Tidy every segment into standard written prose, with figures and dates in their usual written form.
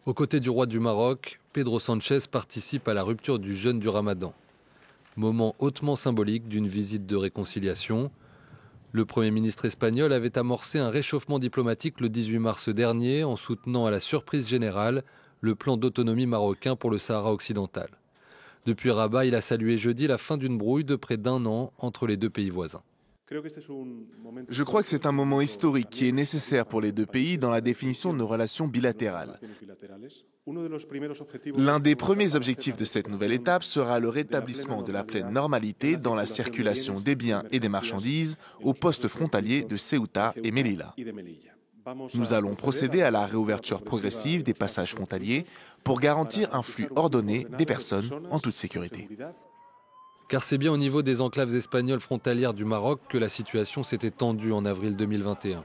Aux côtés du roi du Maroc, Pedro Sánchez participe à la rupture du jeûne du Ramadan. Moment hautement symbolique d'une visite de réconciliation. Le Premier ministre espagnol avait amorcé un réchauffement diplomatique le 18 mars dernier en soutenant à la surprise générale le plan d'autonomie marocain pour le Sahara occidental. Depuis Rabat, il a salué jeudi la fin d'une brouille de près d'un an entre les deux pays voisins. Je crois que c'est un moment historique qui est nécessaire pour les deux pays dans la définition de nos relations bilatérales. L'un des premiers objectifs de cette nouvelle étape sera le rétablissement de la pleine normalité dans la circulation des biens et des marchandises aux postes frontaliers de Ceuta et Melilla. Nous allons procéder à la réouverture progressive des passages frontaliers pour garantir un flux ordonné des personnes en toute sécurité. Car c'est bien au niveau des enclaves espagnoles frontalières du Maroc que la situation s'était tendue en avril 2021.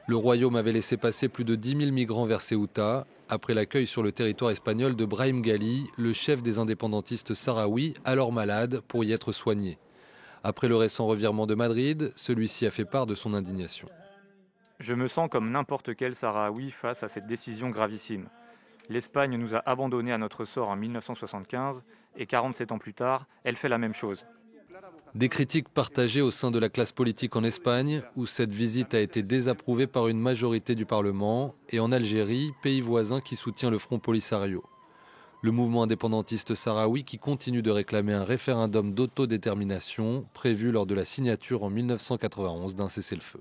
Le Royaume avait laissé passer plus de 10 000 migrants vers Ceuta, après l'accueil sur le territoire espagnol de Brahim Ghali, le chef des indépendantistes sahraouis, alors malade, pour y être soigné. Après le récent revirement de Madrid, celui-ci a fait part de son indignation. Je me sens comme n'importe quel Sahraoui face à cette décision gravissime. L'Espagne nous a abandonnés à notre sort en 1975 et 47 ans plus tard, elle fait la même chose. Des critiques partagées au sein de la classe politique en Espagne, où cette visite a été désapprouvée par une majorité du Parlement, et en Algérie, pays voisin qui soutient le Front Polisario. Le mouvement indépendantiste sahraoui qui continue de réclamer un référendum d'autodétermination prévu lors de la signature en 1991 d'un cessez-le-feu.